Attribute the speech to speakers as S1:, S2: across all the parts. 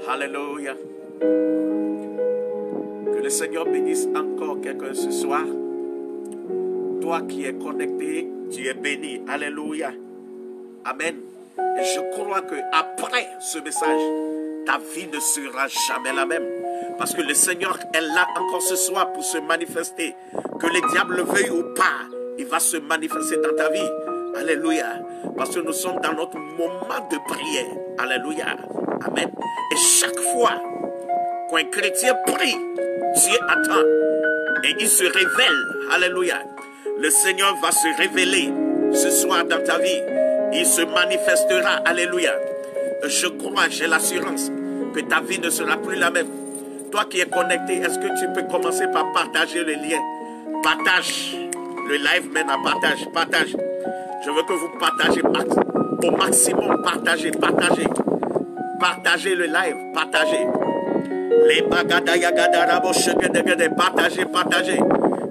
S1: Alléluia. Que le Seigneur bénisse encore quelqu'un ce soir. Toi qui es connecté, tu es béni. Alléluia. Amen. Et je crois que après ce message, ta vie ne sera jamais la même. Parce que le Seigneur est là encore ce soir pour se manifester. Que le diable le veuille ou pas, il va se manifester dans ta vie. Alléluia. Parce que nous sommes dans notre moment de prière. Alléluia. Amen. Et chaque fois qu'un chrétien prie, Dieu attend. Et il se révèle. Alléluia. Le Seigneur va se révéler ce soir dans ta vie. Il se manifestera. Alléluia. Je crois, j'ai l'assurance que ta vie ne sera plus la même. Toi qui es connecté, est-ce que tu peux commencer par partager le lien? Partage le live maintenant. Partage. Je veux que vous partagez au maximum. Partagez le live. Partagez. Les bagadayagadarabo shegedegede. Partagez.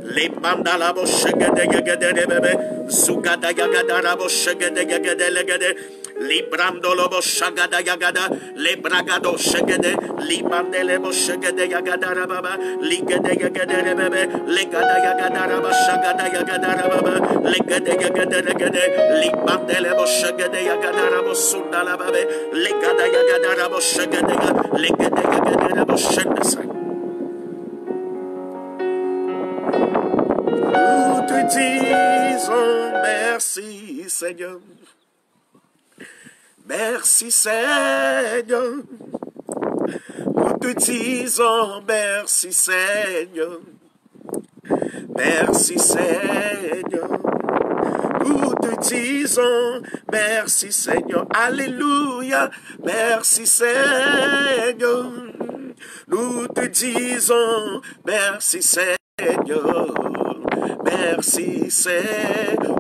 S1: Les mandalabo shegedegede. Zugadayagarabo shegedegede. Librandolobo shagada yagada, lebragado shagede, limandelebo shagede yagada rababa, ligede yagade rebebe, legada yagada raba shagada yagada rababa, legede yagade regede, limandelebo shagede yagada rabo sunda lababe, legada yagada rabo shagede, legede yagade rabo shendesa. Nous te disons merci Seigneur. Merci Seigneur, nous te disons merci Seigneur, merci Seigneur, nous te disons merci Seigneur, alléluia, merci Seigneur, nous te disons merci Seigneur, merci Seigneur,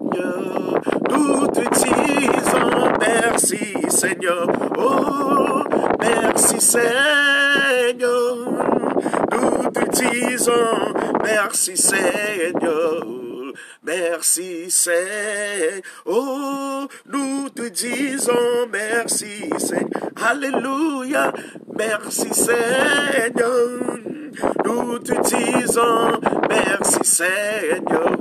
S1: nous te disons merci Seigneur, oh merci Seigneur, nous te disons merci Seigneur. Merci Seigneur. Oh, nous te disons merci Seigneur. Alléluia. Merci Seigneur. Nous te disons merci Seigneur.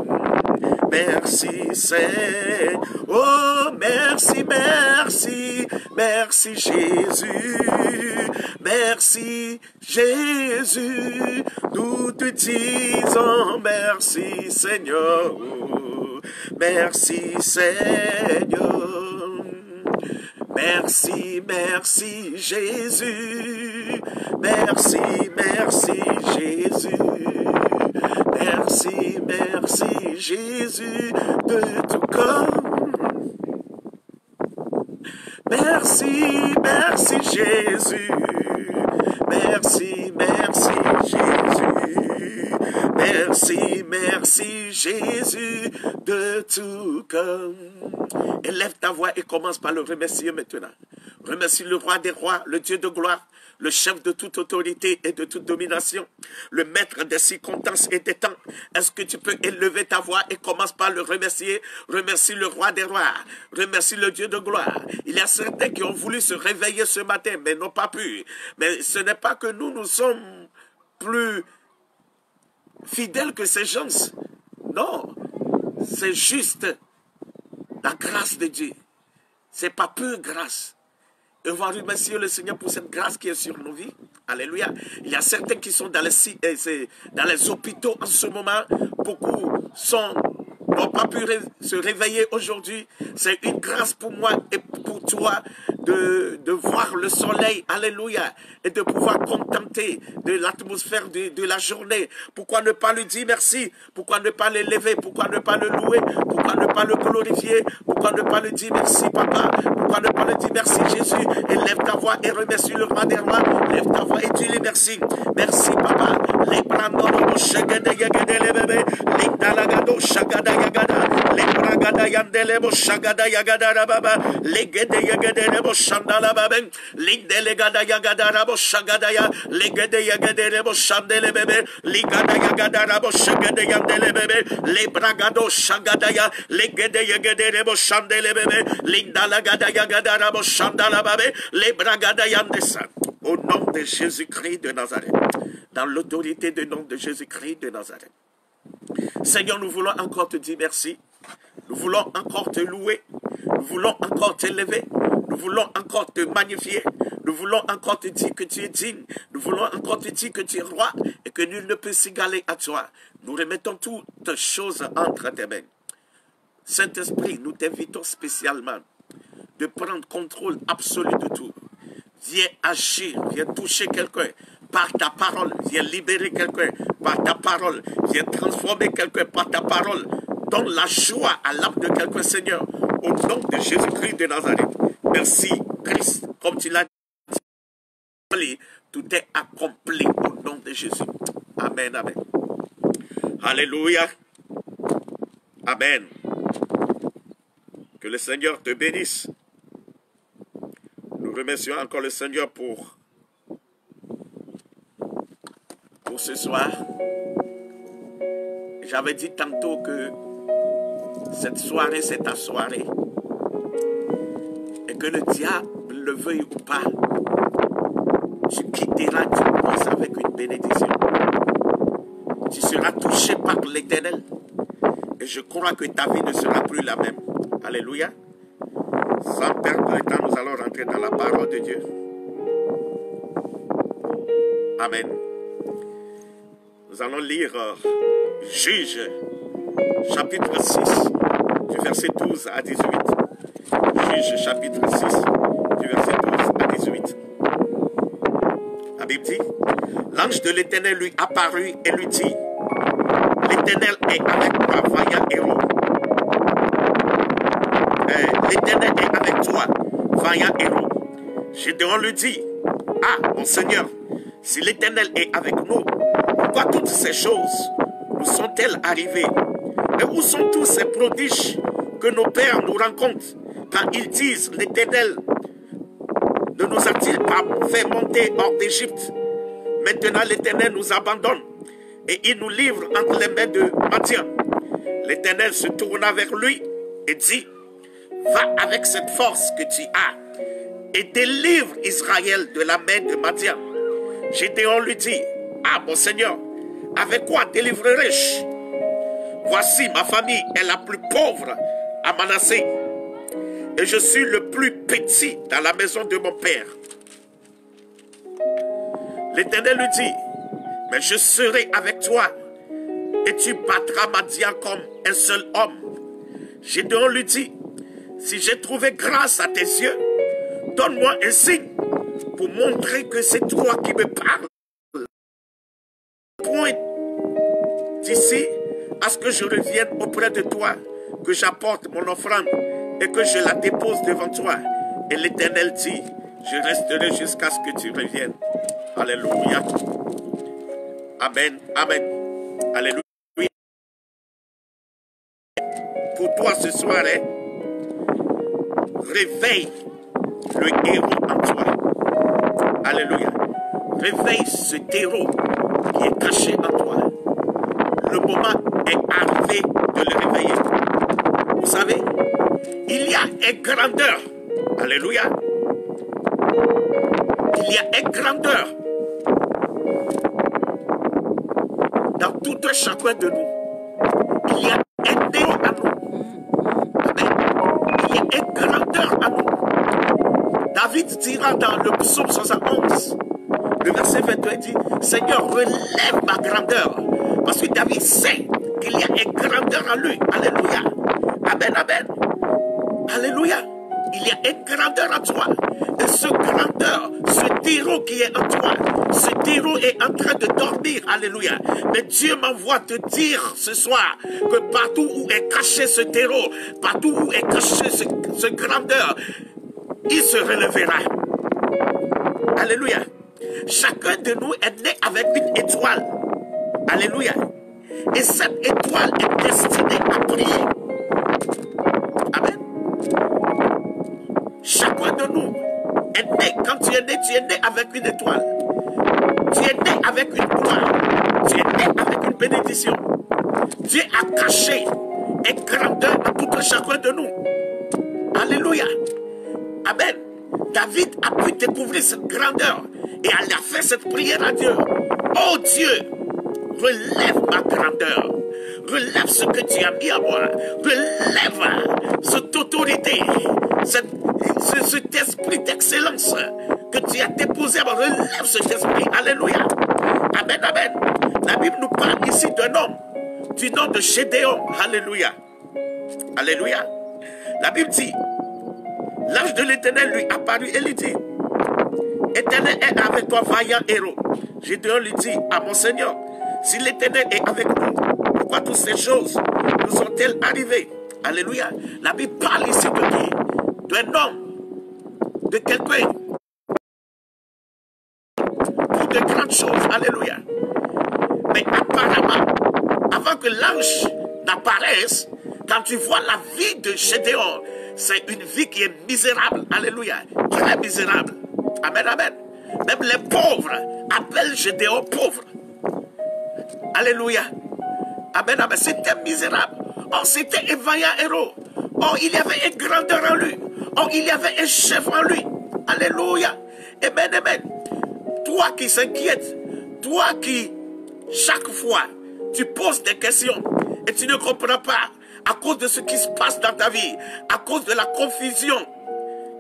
S1: Merci Seigneur. Oh, merci, merci. Merci Jésus. Merci Jésus. Nous te disons merci Seigneur. Merci Seigneur. Merci, merci Jésus. Merci, merci Jésus. Merci, merci Jésus de tout cœur. Merci, merci Jésus. Merci, merci Jésus. Merci, merci Jésus de tout cœur. Élève ta voix et commence par le remercier maintenant. Remercie le roi des rois, le Dieu de gloire, le chef de toute autorité et de toute domination, le maître des circonstances et des temps. Est-ce que tu peux élever ta voix et commence par le remercier? Remercie le roi des rois, remercie le Dieu de gloire. Il y a certains qui ont voulu se réveiller ce matin, mais n'ont pas pu. Mais ce n'est pas que nous sommes plus fidèles que ces gens. Non, c'est juste la grâce de Dieu. C'est pas peu grâce. Et on va remercier le Seigneur pour cette grâce qui est sur nos vies. Alléluia. Il y a certains qui sont dans les hôpitaux en ce moment. Beaucoup n'ont pas pu se réveiller aujourd'hui. C'est une grâce pour moi et pour toi de voir le soleil. Alléluia. Et de pouvoir contenter de l'atmosphère de la journée. Pourquoi ne pas lui dire merci? Pourquoi ne pas l'élever? Pourquoi ne pas le louer? Pourquoi ne pas le glorifier? Pourquoi ne pas le dire merci papa? Pourquoi ne pas le dire merci Jésus? Et lève ta voix et remercie le roi des rois. Lève ta voix et dis-lui merci. Merci papa. Les brandons shagada yagada les bébés. Les dalagado shagada yagada. Les bragada yandelebo shagada yagada baba. Les gede yagada lebo shandala baba. Les delegada yagada rabo shagada ya. Les gede yagada lebo shandele bébé. Les gada yagada rabo shagada yandele bébé. Les bragado shagada ya. Les gede yagada lebo shandele bébé. Les dalagada yagada rabo shandala baba. Les bragada yandesa. Au nom de Jésus-Christ de Nazareth, dans l'autorité du nom de Jésus-Christ de Nazareth. Seigneur, nous voulons encore te dire merci. Nous voulons encore te louer. Nous voulons encore t'élever. Nous voulons encore te magnifier. Nous voulons encore te dire que tu es digne. Nous voulons encore te dire que tu es roi et que nul ne peut s'égaler à toi. Nous remettons toutes choses entre tes mains. Saint-Esprit, nous t'invitons spécialement de prendre contrôle absolu de tout. Viens agir, viens toucher quelqu'un par ta parole, viens libérer quelqu'un par ta parole, viens transformer quelqu'un par ta parole. Donne la joie à l'âme de quelqu'un, Seigneur, au nom de Jésus-Christ de Nazareth. Merci, Christ, comme tu l'as dit, tout est accompli au nom de Jésus. Amen, amen. Alléluia. Amen. Que le Seigneur te bénisse. Nous remercions encore le Seigneur pour ce soir. J'avais dit tantôt que cette soirée, c'est ta soirée. Et que le diable le veuille ou pas, tu quitteras Dieu avec une bénédiction. Tu seras touché par l'Éternel. Et je crois que ta vie ne sera plus la même. Alléluia. Sans perdre le temps, nous allons rentrer dans la parole de Dieu. Amen. Nous allons lire Juge, chapitre 6, du verset 12 à 18. Juge, chapitre 6, du verset 12 à 18. La Bible dit, l'ange de l'Éternel lui apparut et lui dit, l'Éternel est avec toi, vaillant héros. L'Éternel est avec toi, vaillant héros. Gédéon lui dit, ah, mon Seigneur, si l'Éternel est avec nous, pourquoi toutes ces choses nous sont-elles arrivées? Et où sont tous ces prodiges que nos pères nous rencontrent quand ils disent, l'Éternel ne nous a-t-il pas fait monter hors d'Égypte? Maintenant l'Éternel nous abandonne et il nous livre entre les mains de Madian. L'Éternel se tourna vers lui et dit, va avec cette force que tu as et délivre Israël de la main de Madian. Gédéon lui dit, ah mon Seigneur, avec quoi délivrerai-je? Voici ma famille est la plus pauvre à Manassé et je suis le plus petit dans la maison de mon père. L'Éternel lui dit, mais je serai avec toi et tu battras Madian comme un seul homme. Gédéon lui dit, si j'ai trouvé grâce à tes yeux, donne-moi un signe pour montrer que c'est toi qui me parles. Point d'ici à ce que je revienne auprès de toi, que j'apporte mon offrande et que je la dépose devant toi. Et l'Éternel dit, je resterai jusqu'à ce que tu reviennes. Alléluia. Amen. Amen. Alléluia. Pour toi ce soir, hein, réveille le héros en toi. Alléluia. Réveille ce héros qui est caché en toi. Le moment est arrivé de le réveiller. Vous savez, il y a une grandeur. Alléluia. Il y a une grandeur dans tout un chacun de nous. Il y a un héros à nous. Il y a une grandeur à nous. David dira dans le psaume 71, le verset 22 dit, Seigneur, relève ma grandeur. Parce que David sait qu'il y a une grandeur en lui. Alléluia. Amen, amen. Alléluia. Il y a une grandeur en toi. Et ce grandeur, ce héros qui est en toi, ce héros est en train de dormir. Alléluia. Mais Dieu m'envoie te dire ce soir que partout où est caché ce héros, partout où est caché ce grandeur, il se relèvera. Alléluia. Chacun de nous est né avec une étoile. Alléluia. Et cette étoile est destinée à briller. Amen. Chacun de nous est né. Quand tu es né avec une étoile. Tu es né avec une gloire. Tu es né avec une bénédiction. Dieu a caché une grandeur à tout chacun de nous. Alléluia. Amen. David a pu découvrir cette grandeur et elle a fait cette prière à Dieu. Oh Dieu, relève ma grandeur. Relève ce que tu as mis à moi. Relève cette autorité, cet esprit d'excellence que tu as déposé à moi. Relève cet esprit. Alléluia. Amen, amen. La Bible nous parle ici d'un homme du nom de Gédéon. Alléluia. Alléluia. La Bible dit, l'ange de l'Éternel lui apparut et lui dit, Éternel est avec toi, vaillant héros. Gédéon lui dit, à mon Seigneur, si l'Éternel est avec nous, pourquoi toutes ces choses nous sont-elles arrivées? Alléluia. La Bible parle ici de qui? D'un homme, de quelqu'un, pour de grandes choses. Alléluia. Mais apparemment, avant que l'ange n'apparaisse, quand tu vois la vie de Gédéon, c'est une vie qui est misérable. Alléluia. Très misérable. Amen, amen. Même les pauvres appellent Gédéon pauvre. Alléluia. Amen, amen. C'était misérable. Oh, c'était un vaillant héros. Oh, il y avait une grandeur en lui. Oh, il y avait un chef en lui. Alléluia. Amen, amen. Toi qui s'inquiètes, toi qui, chaque fois, tu poses des questions et tu ne comprends pas à cause de ce qui se passe dans ta vie, à cause de la confusion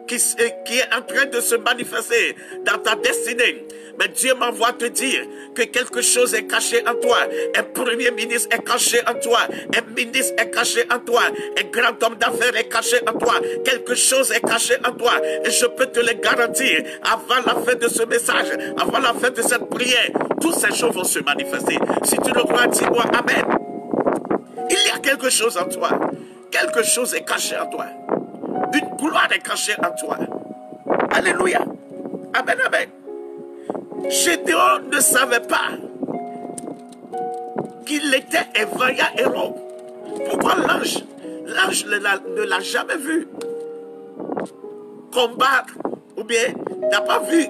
S1: qui est en train de se manifester dans ta destinée. Mais Dieu m'envoie te dire que quelque chose est caché en toi. Un premier ministre est caché en toi. Un ministre est caché en toi. Un grand homme d'affaires est caché en toi. Quelque chose est caché en toi. Et je peux te le garantir, avant la fin de ce message, avant la fin de cette prière, toutes ces choses vont se manifester. Si tu le crois, dis-moi Amen. Il y a quelque chose en toi. Quelque chose est caché en toi. Une gloire est cachée en toi. Alléluia. Amen, amen. Gédéon ne savait pas qu'il était un vaillant héros. Pourquoi l'ange ne l'a jamais vu combattre ou bien n'a pas vu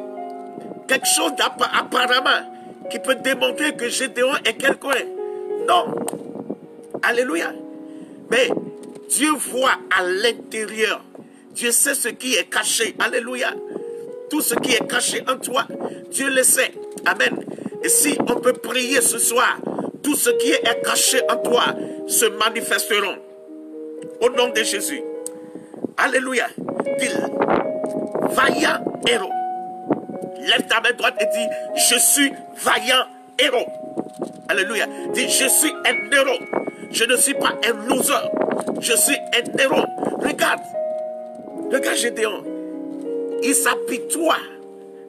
S1: quelque chose apparemment qui peut démontrer que Gédéon est quelqu'un. Non. Alléluia. Mais Dieu voit à l'intérieur. Dieu sait ce qui est caché. Alléluia. Tout ce qui est caché en toi, Dieu le sait. Amen. Et si on peut prier ce soir, tout ce qui est caché en toi se manifesteront. Au nom de Jésus. Alléluia. Dis, vaillant héros. Lève ta main droite et dis, je suis vaillant héros. Alléluia. Dis, je suis un héros. Je ne suis pas un loser. Je suis un héros. Regarde. Regarde Gédéon. Il s'apitoie.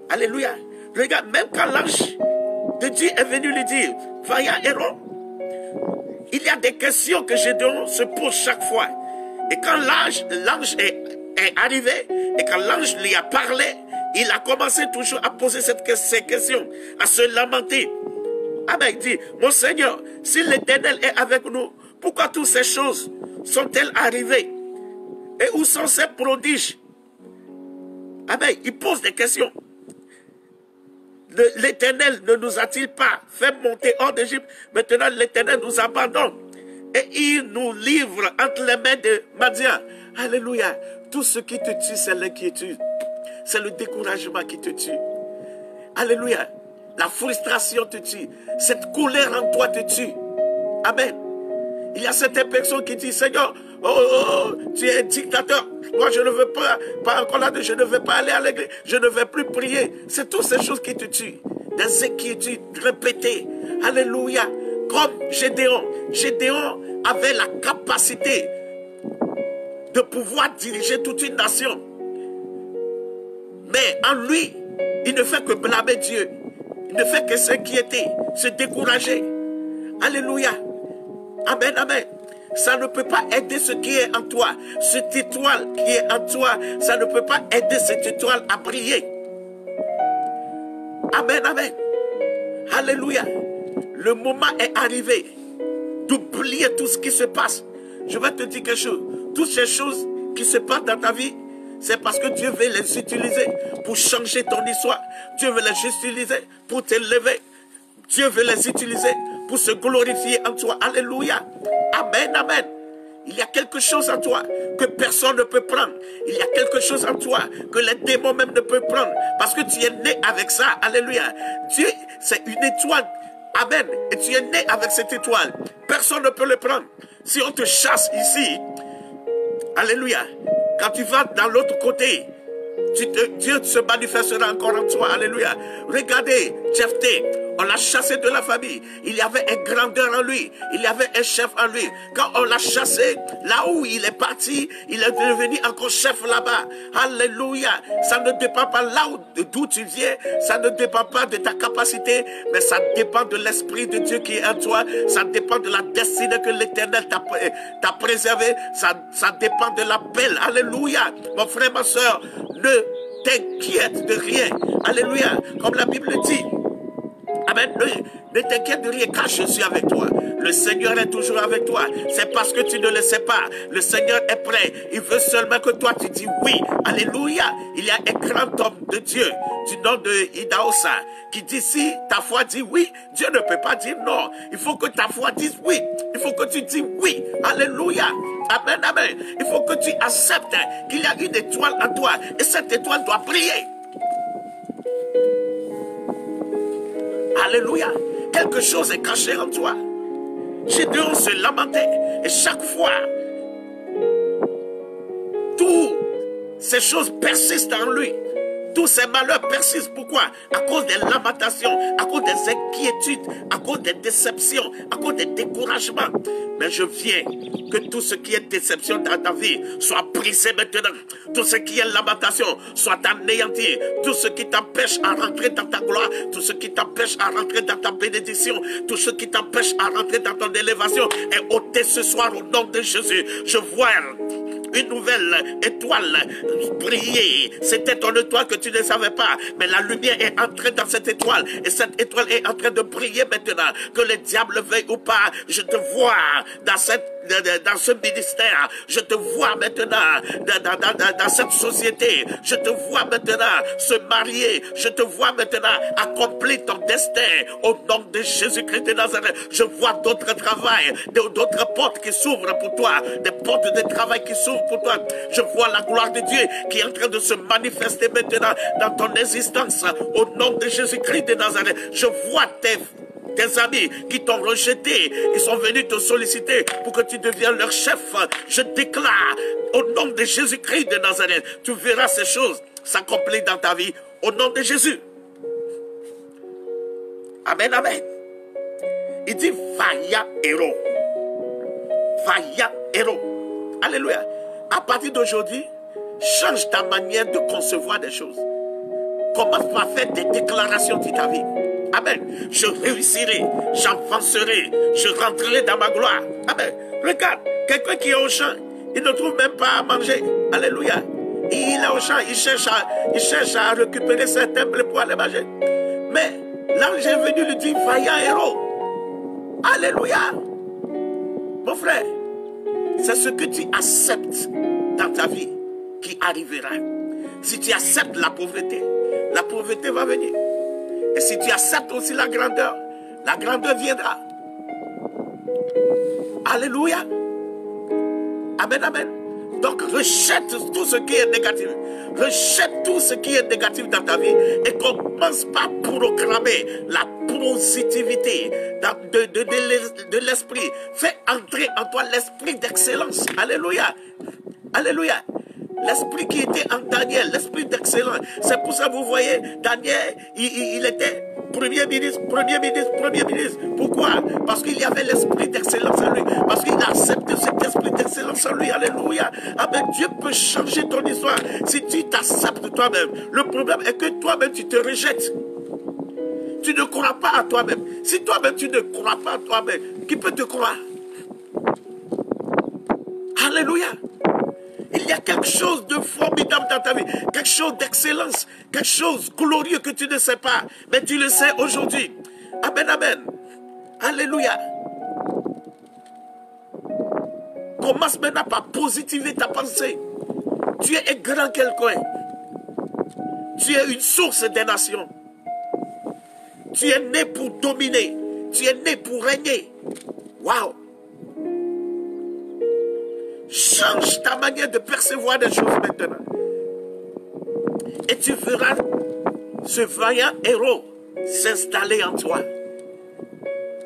S1: Alléluia. Regarde, même quand l'ange de Dieu est venu lui dire, vaillant héros, il y a des questions que Gédéon se pose chaque fois. Et quand l'ange est arrivé, et quand l'ange lui a parlé, il a commencé toujours à poser ces questions, à se lamenter. Amen. Il dit, mon Seigneur, si l'Éternel est avec nous, pourquoi toutes ces choses sont-elles arrivées? Et où sont ces prodiges? Amen. Il pose des questions. L'Éternel ne nous a-t-il pas fait monter hors d'Égypte? Maintenant, l'Éternel nous abandonne. Et il nous livre entre les mains de Madian. Alléluia. Tout ce qui te tue, c'est l'inquiétude. C'est le découragement qui te tue. Alléluia. La frustration te tue. Cette colère en toi te tue. Amen. Il y a certaines personnes qui disent, Seigneur, tu es un dictateur. Moi, je ne veux pas encore là, je ne vais pas aller à l'église. Je ne vais plus prier. C'est toutes ces choses qui te tuent. Des inquiétudes répétées. Alléluia. Comme Gédéon. Gédéon avait la capacité de pouvoir diriger toute une nation. Mais en lui, il ne fait que blâmer Dieu. Il ne fait que s'inquiéter, se décourager. Alléluia. Amen, amen. Ça ne peut pas aider ce qui est en toi. Cette étoile qui est en toi, ça ne peut pas aider cette étoile à briller. Amen, amen. Alléluia. Le moment est arrivé d'oublier tout ce qui se passe. Je vais te dire quelque chose. Toutes ces choses qui se passent dans ta vie, c'est parce que Dieu veut les utiliser pour changer ton histoire. Dieu veut les utiliser pour t'élever. Dieu veut les utiliser pour se glorifier en toi. Alléluia. Amen, amen. Il y a quelque chose en toi que personne ne peut prendre. Il y a quelque chose en toi que les démons même ne peuvent prendre. Parce que tu es né avec ça. Alléluia. Dieu, c'est une étoile. Amen. Et tu es né avec cette étoile. Personne ne peut le prendre. Si on te chasse ici, alléluia, quand tu vas dans l'autre côté, Dieu se manifestera encore en toi. Alléluia. Regardez, Jephthé, on l'a chassé de la famille. Il y avait un grandeur en lui. Il y avait un chef en lui. Quand on l'a chassé, là où il est parti, il est devenu encore chef là-bas. Alléluia. Ça ne dépend pas là d'où tu viens. Ça ne dépend pas de ta capacité. Mais ça dépend de l'Esprit de Dieu qui est en toi. Ça dépend de la destinée que l'Éternel t'a préservée. Ça dépend de l'appel. Alléluia. Mon frère, ma soeur, ne t'inquiète de rien. Alléluia. Comme la Bible dit. Amen. Ne t'inquiète de rien car je suis avec toi. Le Seigneur est toujours avec toi. C'est parce que tu ne le sais pas. Le Seigneur est prêt. Il veut seulement que toi tu dis oui. Alléluia. Il y a un grand homme de Dieu du nom de Idaosa qui dit si ta foi dit oui, Dieu ne peut pas dire non. Il faut que ta foi dise oui. Il faut que tu dis oui. Alléluia. Amen, amen. Il faut que tu acceptes qu'il y a une étoile en toi et cette étoile doit briller. Alléluia. Quelque chose est caché en toi. Gédéon se lamentait. Et chaque fois, toutes ces choses persistent en lui. Tous ces malheurs persistent. Pourquoi? À cause des lamentations, à cause des inquiétudes, à cause des déceptions, à cause des découragements. Mais je viens que tout ce qui est déception dans ta vie soit brisé maintenant. Tout ce qui est lamentation soit anéanti. Tout ce qui t'empêche à rentrer dans ta gloire, tout ce qui t'empêche à rentrer dans ta bénédiction, tout ce qui t'empêche à rentrer dans ton élévation est ôté ce soir au nom de Jésus. Je vois une nouvelle étoile briller. C'était ton étoile que tu ne savais pas, mais la lumière est entrée dans cette étoile, et cette étoile est en train de briller maintenant. Que le diable veuille ou pas, je te vois dans ce ministère, je te vois maintenant dans cette société, je te vois maintenant se marier, je te vois maintenant accomplir ton destin au nom de Jésus-Christ de Nazareth. Je vois d'autres travails, d'autres portes qui s'ouvrent pour toi, des portes de travail qui s'ouvrent pour toi. Je vois la gloire de Dieu qui est en train de se manifester maintenant dans ton existence au nom de Jésus-Christ de Nazareth. Je vois tes amis qui t'ont rejeté, ils sont venus te solliciter pour que tu deviennes leur chef. Je déclare au nom de Jésus-Christ de Nazareth, tu verras ces choses s'accomplir dans ta vie au nom de Jésus. Amen, amen. Il dit vaillant héros. Vaillant héros. Alléluia. À partir d'aujourd'hui, change ta manière de concevoir des choses. Commence par faire des déclarations de ta vie. Amen. Je réussirai, j'avancerai, je rentrerai dans ma gloire. Amen. Regarde, quelqu'un qui est au champ, il ne trouve même pas à manger. Alléluia. Il est au champ, il cherche à récupérer certains blés pour aller manger. Mais l'ange est venu lui dire, vaillant héros. Alléluia. Mon frère, c'est ce que tu acceptes dans ta vie qui arrivera. Si tu acceptes la pauvreté va venir. Et si tu acceptes aussi la grandeur viendra. Alléluia. Amen, amen. Donc rejette tout ce qui est négatif. Rejette tout ce qui est négatif dans ta vie et commence par proclamer la positivité de l'esprit. Fais entrer en toi l'esprit d'excellence. Alléluia. Alléluia. L'esprit qui était en Daniel, l'esprit d'excellence. C'est pour ça que vous voyez, Daniel, il était premier ministre. Pourquoi? Parce qu'il y avait l'esprit d'excellence en lui. Parce qu'il a accepté cet esprit d'excellence en lui. Alléluia. Amen. Dieu peut changer ton histoire si tu t'acceptes toi-même. Le problème est que toi-même, tu te rejettes. Tu ne crois pas à toi-même. Si toi-même, tu ne crois pas à toi-même, qui peut te croire? Alléluia. Il y a quelque chose de formidable dans ta vie, quelque chose d'excellence, quelque chose de glorieux que tu ne sais pas, mais tu le sais aujourd'hui. Amen, amen. Alléluia. Commence maintenant par positiver ta pensée. Tu es un grand quelqu'un. Tu es une source des nations. Tu es né pour dominer. Tu es né pour régner. Waouh. Change ta manière de percevoir des choses maintenant. Et tu verras ce vaillant héros s'installer en toi.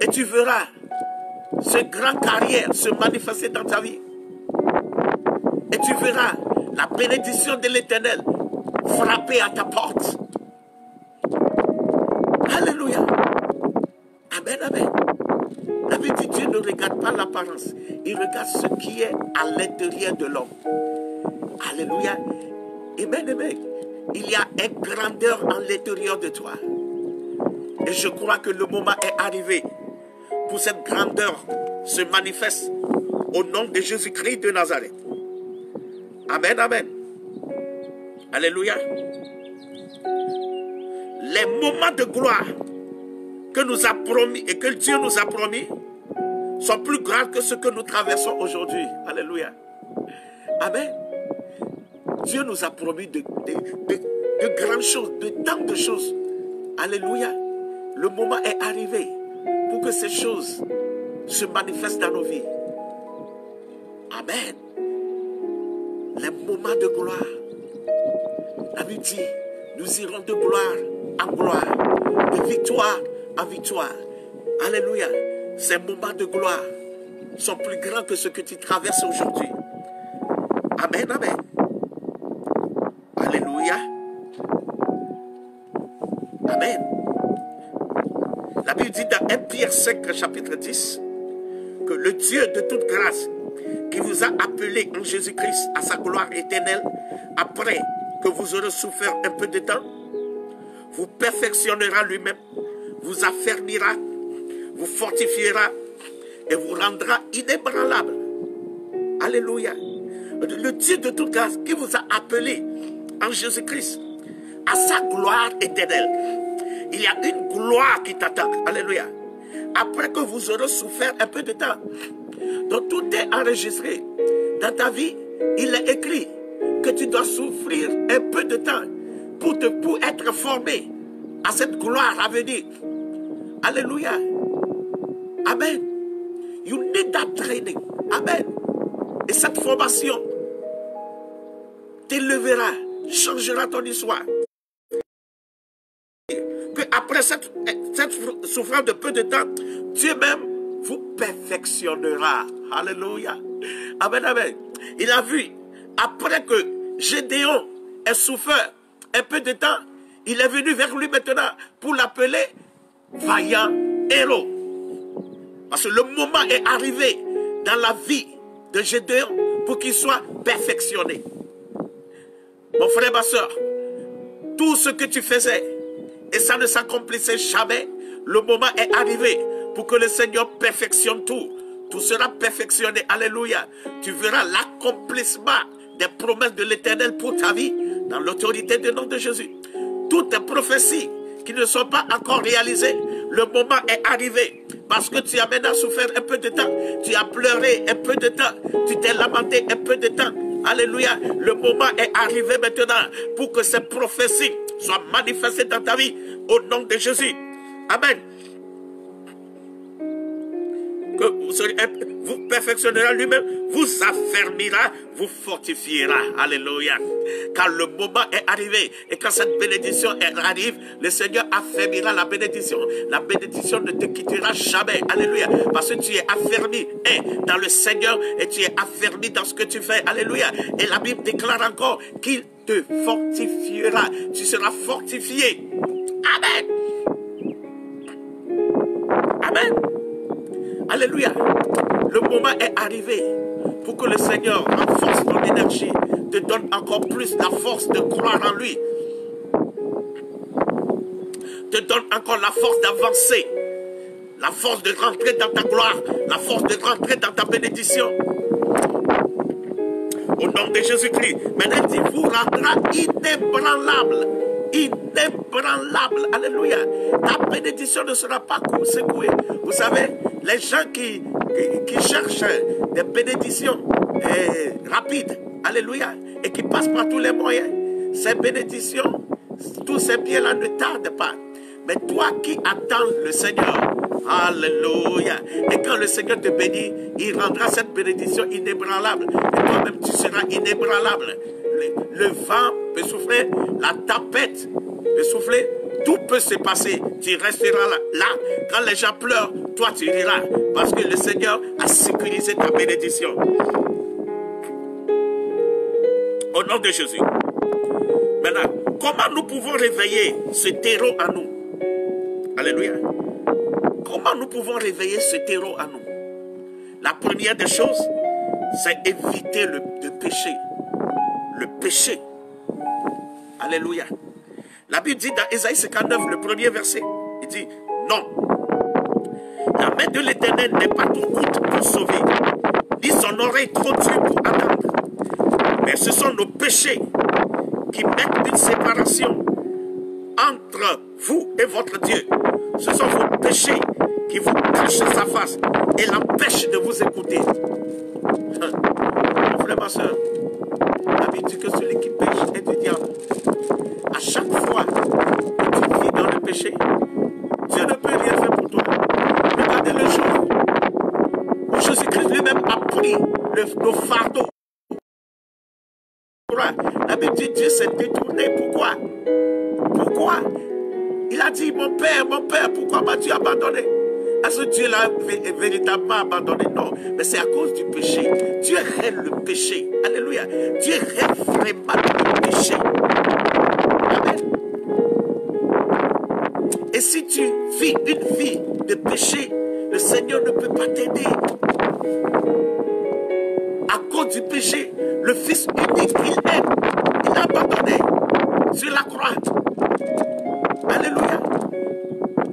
S1: Et tu verras ce grand carrière se manifester dans ta vie. Et tu verras la bénédiction de l'Éternel frapper à ta porte. Alléluia. Amen, amen. La Bible dit Dieu ne regarde pas l'apparence. Il regarde ce qui est à l'intérieur de l'homme. Alléluia. Amen, amen. Il y a une grandeur à l'intérieur de toi. Et je crois que le moment est arrivé pour cette grandeur se manifeste au nom de Jésus-Christ de Nazareth. Amen, amen. Alléluia. Les moments de gloire que nous a promis et que Dieu nous a promis sont plus grands que ce que nous traversons aujourd'hui. Alléluia. Amen. Dieu nous a promis de grandes choses, de tant de choses. Alléluia. Le moment est arrivé pour que ces choses se manifestent dans nos vies. Amen. Les moments de gloire. La Bible dit, nous irons de gloire en gloire, de victoire en victoire. Alléluia. Ces moments de gloire sont plus grands que ce que tu traverses aujourd'hui. Amen, amen. Alléluia. Amen. La Bible dit dans 1 Pierre 5, chapitre 10, que le Dieu de toute grâce, qui vous a appelé en Jésus-Christ à sa gloire éternelle, après que vous aurez souffert un peu de temps, vous perfectionnera lui-même, vous affermira, vous fortifiera et vous rendra inébranlable. Alléluia. le Dieu de toute grâce qui vous a appelé en Jésus-Christ à sa gloire éternelle. Il y a une gloire qui t'attend. Alléluia. Après que vous aurez souffert un peu de temps. Donc tout est enregistré. Dans ta vie, il est écrit que tu dois souffrir un peu de temps pour être formé à cette gloire à venir. Alléluia. Amen. You need that training. Amen. Et cette formation t'élèvera, changera ton histoire. Que après cette souffrance de peu de temps, Dieu même vous perfectionnera. Alléluia. Amen, amen. Il a vu, après que Gédéon ait souffert un peu de temps, il est venu vers lui maintenant pour l'appeler vaillant héros. Parce que le moment est arrivé dans la vie de Gédéon pour qu'il soit perfectionné. Mon frère, ma soeur, tout ce que tu faisais et ça ne s'accomplissait jamais, le moment est arrivé pour que le Seigneur perfectionne tout. Tout sera perfectionné. Alléluia. Tu verras l'accomplissement des promesses de l'Éternel pour ta vie dans l'autorité du nom de Jésus. Toutes les prophéties qui ne sont pas encore réalisées, le moment est arrivé. Parce que tu as maintenant souffert un peu de temps, tu as pleuré un peu de temps, tu t'es lamenté un peu de temps. Alléluia. Le moment est arrivé maintenant pour que ces prophéties soient manifestées dans ta vie au nom de Jésus. Amen. Que vous perfectionnera lui-même, vous affermira, vous fortifiera. Alléluia. Car le moment est arrivé et quand cette bénédiction arrive, le Seigneur affermira la bénédiction. La bénédiction ne te quittera jamais. Alléluia. Parce que tu es affermi dans le Seigneur et tu es affermi dans ce que tu fais. Alléluia. Et la Bible déclare encore qu'il te fortifiera. Tu seras fortifié. Amen. Amen. Alléluia. Le moment est arrivé pour que le Seigneur renforce ton énergie, te donne encore plus la force de croire en lui, te donne encore la force d'avancer, la force de rentrer dans ta gloire, la force de rentrer dans ta bénédiction. Au nom de Jésus-Christ, maintenant il vous rendra inébranlable. Inébranlable. Alléluia. Ta bénédiction ne sera pas secouée. Vous savez, les gens qui cherchent des bénédictions rapides, alléluia, et qui passent par tous les moyens, ces bénédictions, tous ces biens-là ne tardent pas. Mais toi qui attends le Seigneur, alléluia, et quand le Seigneur te bénit, il rendra cette bénédiction inébranlable. Et toi-même, tu seras inébranlable. Le vent peut souffler, la tempête peut souffler, tout peut se passer. Tu resteras là. Quand les gens pleurent, toi tu riras. Parce que le Seigneur a sécurisé ta bénédiction. Au nom de Jésus. Maintenant, comment nous pouvons réveiller ce terreau en nous? Alléluia. Comment nous pouvons réveiller ce terreau en nous? La première des choses, c'est éviter le péché. Le péché. Alléluia. La Bible dit dans Ésaïe 59, le premier verset, il dit, non. La main de l'Éternel n'est pas trop courte pour sauver, ni son oreille trop dure pour attendre. Mais ce sont nos péchés qui mettent une séparation entre vous et votre Dieu. Ce sont vos péchés qui vous cachent sa face et l'empêchent de vous écouter. Mon frère, ma soeur, la Bible dit que celui qui pêche est du diable. À chaque fois que tu vis dans le péché, Dieu ne peut rien faire pour toi. Regardez le jour où Jésus-Christ lui-même a pris nos fardeaux. La Bible dit Dieu s'est détourné. Pourquoi? Pourquoi? Il a dit, mon Père, pourquoi m'as-tu abandonné? Est-ce que Dieu l'a véritablement abandonné? Non, mais c'est à cause du péché. Dieu règne le péché. Alléluia. Dieu règne vraiment le péché. Amen. Et si tu vis une vie de péché, le Seigneur ne peut pas t'aider. À cause du péché, le Fils unique qu'il aime, il a abandonné sur la croix. Alléluia.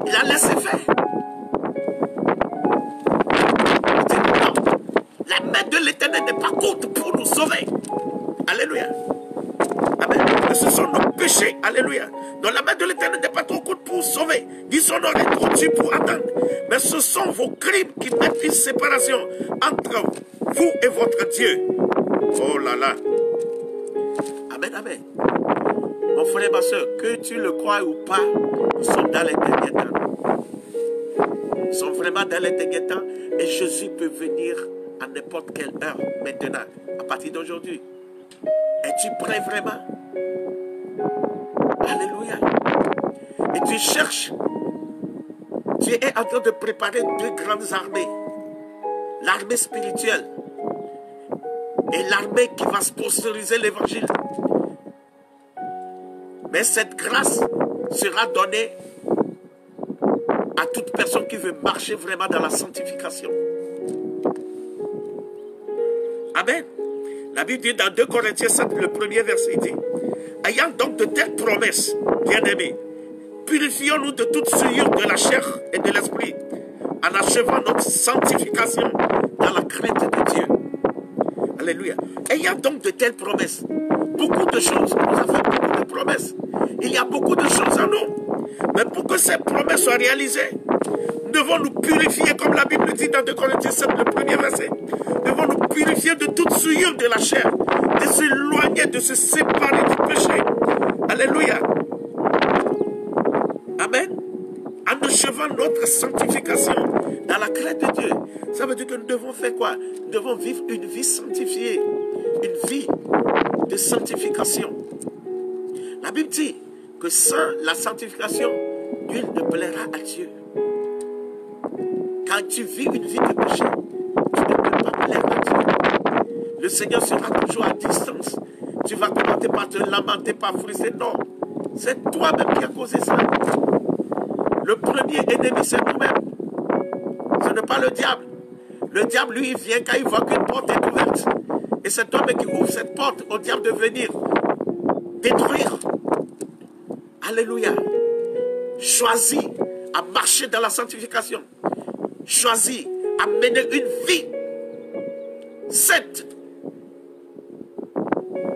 S1: Il a laissé faire. Il dit non. La main de l'Éternel n'est pas courte pour nous sauver. Alléluia. Amen. Que ce sont nos péchés. Alléluia. Donc la main de l'Éternel n'est pas trop courte pour sauver, ni son oreille trop dure pour attendre. Mais ce sont vos crimes qui mettent une séparation entre vous et votre Dieu. Oh là là. Amen, amen. Mon frère et ma soeur, que tu le crois ou pas, nous sommes dans les derniers temps. Nous sommes vraiment dans les derniers temps et Jésus peut venir à n'importe quelle heure maintenant, à partir d'aujourd'hui. Es-tu prêt vraiment? Alléluia. Et tu cherches, tu es en train de préparer deux grandes armées. L'armée spirituelle et l'armée qui va sponsoriser l'évangile. Mais cette grâce sera donnée à toute personne qui veut marcher vraiment dans la sanctification. Amen. La Bible dit dans 2 Corinthiens 7, le premier verset, il dit: ayant donc de telles promesses, bien-aimés, purifions-nous de toute souillure de la chair et de l'esprit, en achevant notre sanctification dans la crainte de Dieu. Alléluia. Ayant donc de telles promesses, beaucoup de choses, nous avons fait beaucoup de promesses. Il y a beaucoup de choses en nous. Mais pour que ces promesses soient réalisées, nous devons nous purifier, comme la Bible dit dans 2 Corinthiens 7, le premier verset. Nous devons nous purifier de toute souillure de la chair, de s'éloigner, de se séparer du péché. Alléluia. Amen. En achevant notre sanctification dans la crainte de Dieu. Ça veut dire que nous devons faire quoi? Nous devons vivre une vie sanctifiée, une vie de sanctification. La Bible dit que sans la sanctification, nul ne plaira à Dieu. Quand tu vis une vie de péché, tu ne peux pas plaire à Dieu. Le Seigneur sera toujours à distance. Tu vas commencer par te lamenter, par frustrer. Non, c'est toi-même qui as causé ça. Le premier ennemi, c'est nous-mêmes. Ce n'est pas le diable. Le diable, lui, il vient quand il voit qu'une porte est ouverte. Et c'est toi-même qui ouvre cette porte au diable de venir détruire. Alléluia. Choisis à marcher dans la sanctification. Choisis à mener une vie sainte.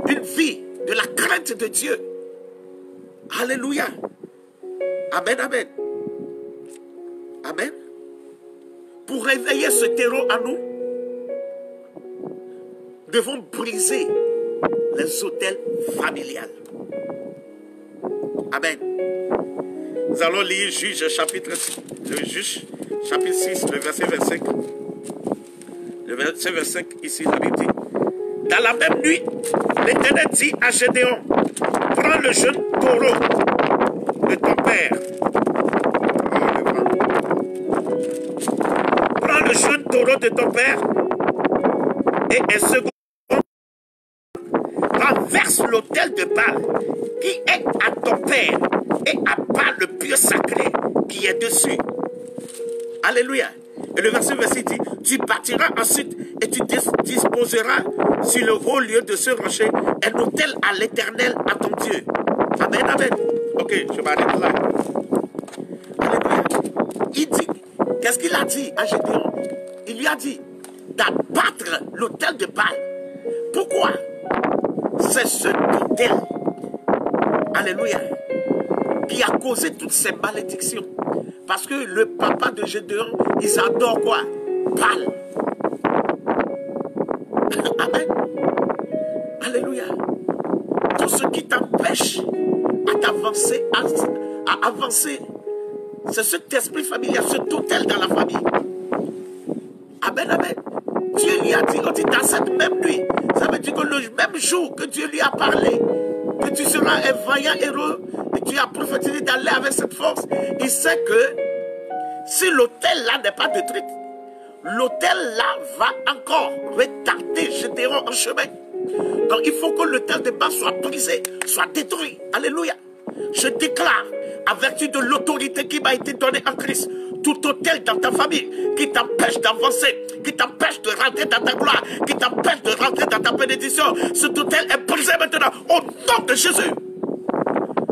S1: Une vie de la crainte de Dieu. Alléluia. Amen, amen. Amen. Pour réveiller ce terreau en nous, nous devons briser les autels familiales. Amen. Nous allons lire Juge chapitre 6, chapitre 6, le verset 25. Le verset 25, ici, la Bible dit: dans la même nuit, l'Éternel dit à Gédéon: prends le jeune taureau de ton père. Prends le jeune taureau de ton père et un second renverse l'autel de Baal qui est à ton père et abat le pieu sacré qui est dessus. Alléluia. Et le verset dit: tu bâtiras ensuite et tu disposeras sur le haut lieu de ce rocher un autel à l'Éternel, à ton Dieu. Amen, amen. Ok, je m'arrête là. Alléluia. Il dit, qu'est-ce qu'il a dit à Gédéon? Il lui a dit d'abattre l'autel de Baal. Pourquoi? C'est ce autel, alléluia, qui a causé toutes ces malédictions. Parce que le papa de Gédéon, ils adorent quoi? Baal. Amen. Alléluia. Tout ce qui t'empêche à avancer, c'est cet esprit familial, cet autel dans la famille. Amen, amen. Dieu lui a dit, on dit dans cette même nuit, ça veut dire que le même jour que Dieu lui a parlé, que tu seras un vaillant héros, et tu as prophétisé d'aller avec cette force, il sait que si l'autel là n'est pas détruit, l'autel là va encore retarder Gédéon en chemin. Donc il faut que l'autel de Baal soit brisé, soit détruit. Alléluia. Je déclare, à vertu de l'autorité qui m'a été donnée en Christ, tout autel dans ta famille qui t'empêche d'avancer, qui t'empêche de rentrer dans ta gloire, qui t'empêche de rentrer dans ta bénédiction, cet autel est brisé maintenant au nom de Jésus.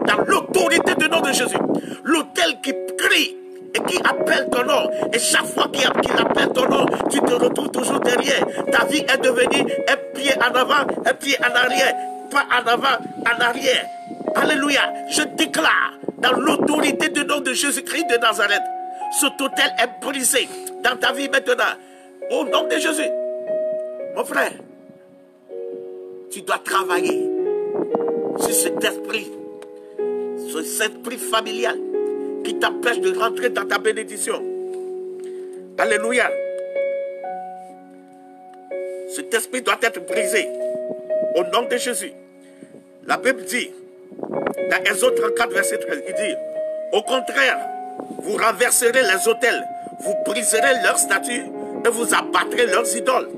S1: Dans l'autorité du nom de Jésus. L'autel qui crie et qui appelle ton nom nom. Et chaque fois qu'il appelle ton nom, tu te retrouves toujours derrière. Ta vie est devenue un pied en avant, un pied en arrière. Pas en avant, en arrière. Alléluia. Je déclare dans l'autorité du nom de Jésus-Christ de Nazareth, ce total est brisé dans ta vie maintenant. Au nom de Jésus. Mon frère, tu dois travailler sur cet esprit familial qui t'empêche de rentrer dans ta bénédiction. Alléluia. Cet esprit doit être brisé au nom de Jésus. La Bible dit, dans Exode 34, verset 13, il dit, au contraire, vous renverserez les autels, vous briserez leurs statues et vous abattrez leurs idoles.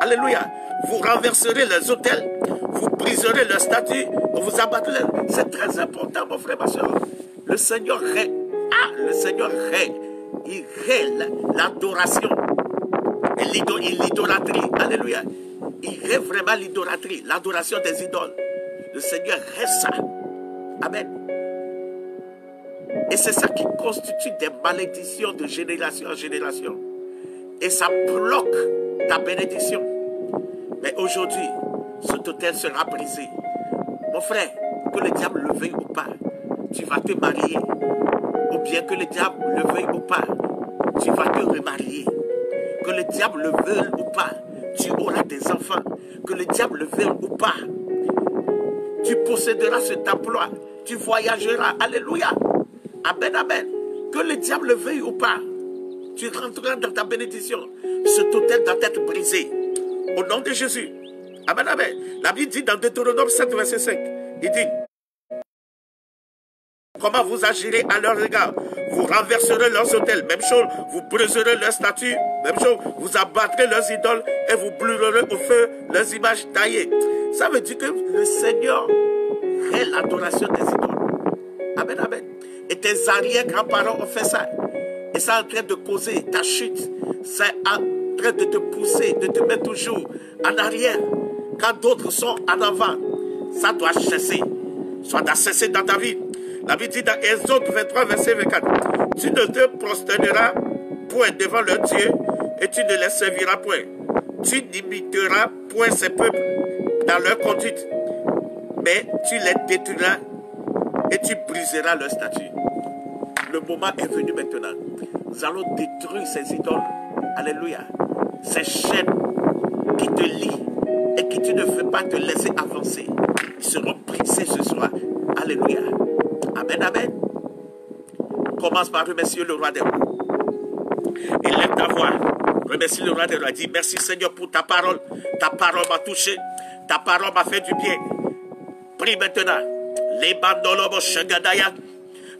S1: Alléluia. Vous renverserez les autels, vous briserez leurs statues et vous abattrez. C'est très important, mon frère, ma soeur. Le Seigneur règne. Ah, le Seigneur règne. Il règne l'adoration et l'idolâtrie. Alléluia. Il règne vraiment l'idolâtrie, l'adoration des idoles. Le Seigneur règne ça. Amen. Et c'est ça qui constitue des malédictions de génération en génération. Et ça bloque ta bénédiction. Mais aujourd'hui, ce totem sera brisé. Mon frère, que le diable le veuille ou pas, tu vas te marier. Ou bien que le diable le veuille ou pas, tu vas te remarier. Que le diable le veuille ou pas, tu auras des enfants. Que le diable le veuille ou pas, tu posséderas cet emploi. Tu voyageras. Alléluia. Amen, amen. Que le diable le veuille ou pas, tu rentreras dans ta bénédiction. Ce totem doit être brisé. Au nom de Jésus. Amen, amen. La Bible dit dans Deutéronome 7, verset 5, il dit, comment vous agirez à leur égard? Vous renverserez leurs autels. Même chose, vous briserez leurs statues. Même chose, vous abattrez leurs idoles et vous brûlerez au feu leurs images taillées. Ça veut dire que le Seigneur est l'adoration des idoles. Amen, amen. Et tes arrière-grands-parents ont fait ça. Et ça est en train de causer ta chute. C'est en train de te pousser, de te mettre toujours en arrière. Quand d'autres sont en avant, ça doit cesser. Ça doit cesser dans ta vie. La Bible dit dans Exode 23, verset 24, tu ne te prosterneras point devant leur Dieu et tu ne les serviras point. Tu n'imiteras point ces peuples dans leur conduite, mais tu les détruiras et tu briseras leur statut. Le moment est venu maintenant. Nous allons détruire ces idoles. Alléluia. Ces chaînes qui te lient et qui tu ne veux pas te laisser avancer. Ils seront brisés ce soir. Alléluia. Amen, amen. Commence par remercier le roi des rois. Et lève ta voix. Remercie le roi des rois. Dis merci Seigneur pour ta parole. Ta parole m'a touché. Ta parole m'a fait du bien. Prie maintenant. Les bandolobo shagadaya.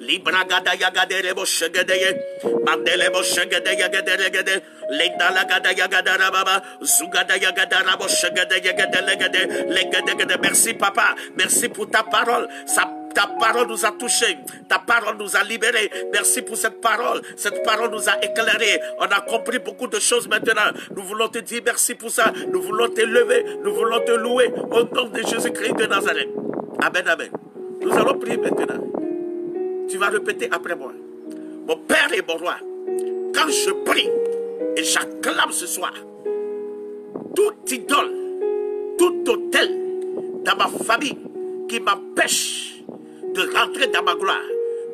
S1: Libragadaya gaderebo shagadaya. Mandelebo shagadaya gaderegade. Lendala gadaya gadarababa. Zugadaya gadarabo shagadaya gadelegade. Merci papa. Merci pour ta parole. Ta parole nous a touchés. Ta parole nous a libérés. Merci pour cette parole. Cette parole nous a éclairés. On a compris beaucoup de choses maintenant. Nous voulons te dire merci pour ça. Nous voulons te lever. Nous voulons te louer au nom de Jésus-Christ de Nazareth. Amen, amen. Nous allons prier maintenant. Tu vas répéter après moi. Mon Père et mon Roi, quand je prie et j'acclame ce soir, toute idole, tout autel dans ma famille qui m'empêche de rentrer dans ma gloire,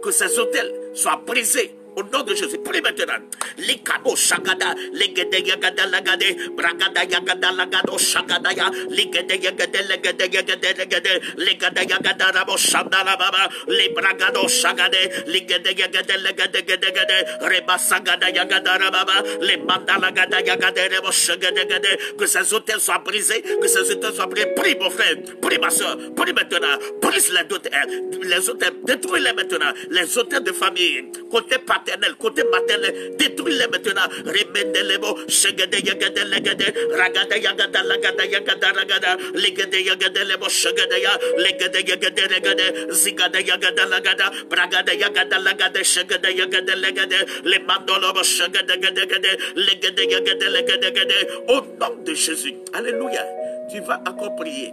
S1: que ces hôtels soient brisés au nom de Jésus. Prie maintenant. Likado shagada, legede yagada lagade, bragada yagada lagado shagadaya, ligede yagade legede yagade legede, legada yagada rabo shandala baba, le bragado shagade, ligede yagade legede gede, reba sagada yagada rababa, le mandala gada yagade rebo shagade gede, que ces hôtels soient brisés, que ces hôtels soient brisés. Prie mon frère, prie ma soeur, prie maintenant, brise les hôtels, détruis-les maintenant, les hôtels de famille, côté paternel, côté maternel, détruis-les maintenant. Remende-les-mo, shegede yagade legede, ragada yagada lagada yagada ragada, legede yagade lemo shegede ya, legede yagade regade, zigada yagada lagada, bragada yagada lagade, shegede yagade legede, le mandolobo shegede gede gede, legede yagade legede gede. Au nom de Jésus, alléluia. Tu vas encore prier.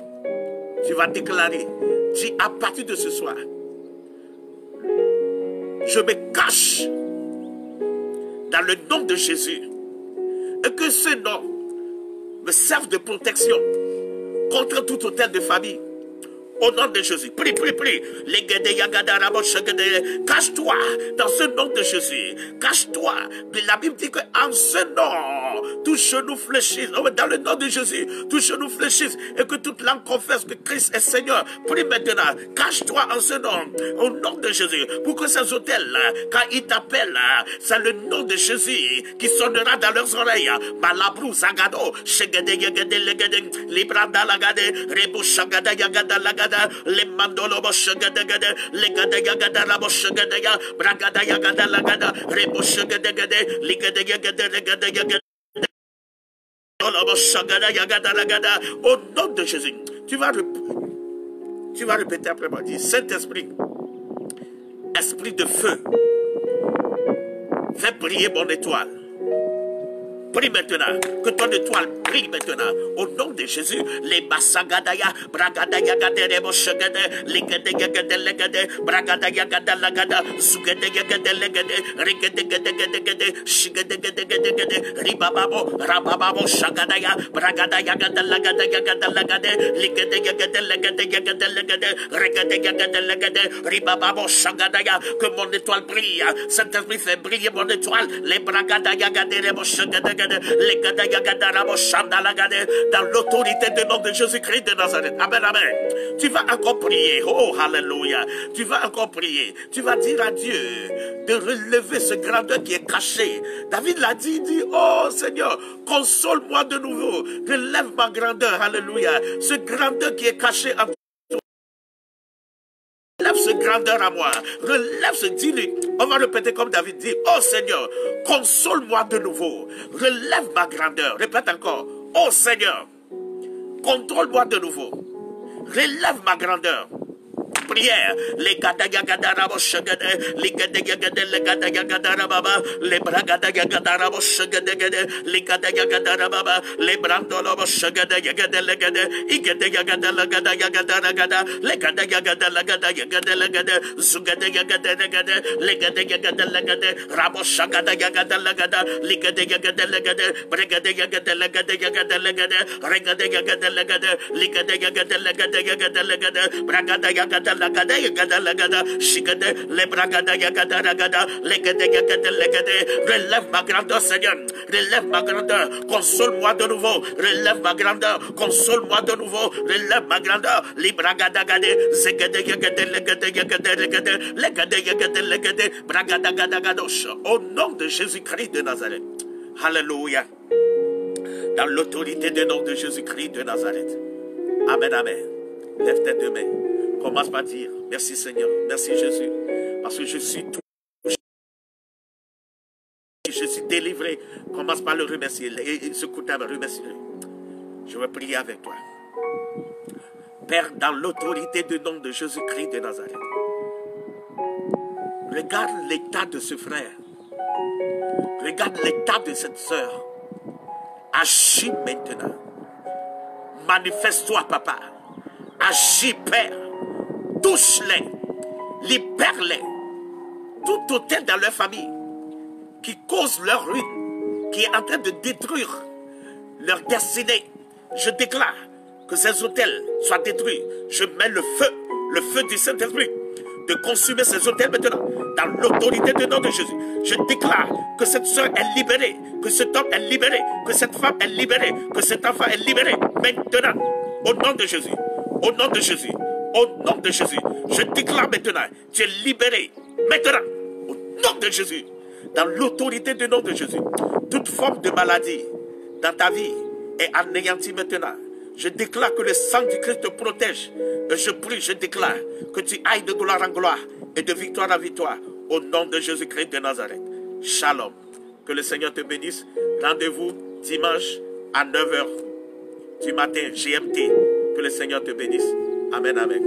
S1: Tu vas déclarer. Dis à partir de ce soir, je me cache dans le nom de Jésus. Et que ce nom me serve de protection contre tout hôtel de famille. Au nom de Jésus, prie, prie, prie. Cache-toi dans ce nom de Jésus. Cache-toi. La Bible dit qu'en ce nom, tous genoux fléchissent. Dans le nom de Jésus, tous genoux fléchissent. Et que toute langue confesse que Christ est Seigneur. Prie maintenant. Cache-toi en ce nom. Au nom de Jésus. Pour que ces hôtels, quand ils t'appellent, c'est le nom de Jésus qui sonnera dans leurs oreilles. Malabrou, Zagado, Shegede, Libranda, Lagade, Rebu, Shagada, Yagada, Lagade. Les mandolo boshagada les gada yagada la boshagada bragada yagada la gada reboshagada ligada yagada yagada yagada boshagada yagada la gada. Au nom de Jésus, tu vas répéter après moi. Dis: Saint-Esprit, esprit de feu, fais briller mon étoile. Prie maintenant, que ton étoile brille maintenant, au nom de Jésus. Les Bassagadaya, Bragadaya Gade, Boshagade, Ligade Yagade Legade, Bragadaya Gada Lagada, Sugade Yagade Legade, Rigade Gade, Shigade Gade, Ribababo, Rabababo, Shagadaya, Bragadaya Gada Lagada Yagada Lagade, Ligade Yagade Legade, Rigade Yagade Legade, Ribababo, Shagadaya, que mon étoile brille. Saint-Esprit fait briller mon étoile. Les Bragadaya Gade, Boshagade, dans l'autorité du nom de Jésus-Christ de Nazareth. Amen, amen. Tu vas encore prier. Oh, alléluia. Tu vas encore prier. Tu vas dire à Dieu de relever ce grandeur qui est caché. David l'a dit, oh Seigneur, console-moi de nouveau. Relève ma grandeur. Alléluia. Ce grandeur qui est caché en relève ce grandeur à moi. Relève ce dis-lui. On va répéter comme David dit: oh Seigneur, console-moi de nouveau. Relève ma grandeur. Répète encore: oh Seigneur, contrôle-moi de nouveau. Relève ma grandeur. Prière. Les gadagadarabosagade, les gadagade, les gadagadarababa, les bragadagadarabosagade, les gadagadarababa, les brandolobosagade, yagadalagade, igadagadalagadagadaragada, les gadagadaragadayagadalagade, zugadagadaragade, les gadagadaragade, rabosagadayagadalagada, les gadagadaragade, bragadagadaragadayagadalagade, regadagadalagade, les gadagadaragadayagadalagade, bragadagadaragade, relève ma grandeur, Seigneur. Relève ma grandeur. Console-moi de nouveau. Relève ma grandeur. Console-moi de nouveau. Relève ma grandeur. Au nom de Jésus-Christ de Nazareth. Alléluia. Dans l'autorité du nom de Jésus-Christ de Nazareth. Amen, amen. Lève tes deux mains. Commence par dire: merci Seigneur, merci Jésus, parce que je suis tout, je suis délivré. Commence par le remercier. Et ce coup de remercie-le. Je vais prier avec toi. Père, dans l'autorité du nom de Jésus-Christ de Nazareth, regarde l'état de ce frère. Regarde l'état de cette sœur. Agis maintenant. Manifeste-toi, Papa. Agis, Père. Touche-les, libère-les. Tout hôtel dans leur famille qui cause leur ruine, qui est en train de détruire leur destinée. Je déclare que ces hôtels soient détruits. Je mets le feu du Saint-Esprit, de consumer ces hôtels maintenant, dans l'autorité du nom de Jésus. Je déclare que cette soeur est libérée, que cet homme est libéré, que cette femme est libérée, que cet enfant est libéré maintenant, au nom de Jésus, au nom de Jésus. Au nom de Jésus, je déclare maintenant, tu es libéré maintenant, au nom de Jésus, dans l'autorité du nom de Jésus. Toute forme de maladie dans ta vie est anéantie maintenant. Je déclare que le sang du Christ te protège. Et je prie, je déclare que tu ailles de gloire en gloire et de victoire en victoire, au nom de Jésus-Christ de Nazareth. Shalom. Que le Seigneur te bénisse. Rendez-vous dimanche à 9h du matin, GMT. Que le Seigneur te bénisse. Amen, amen.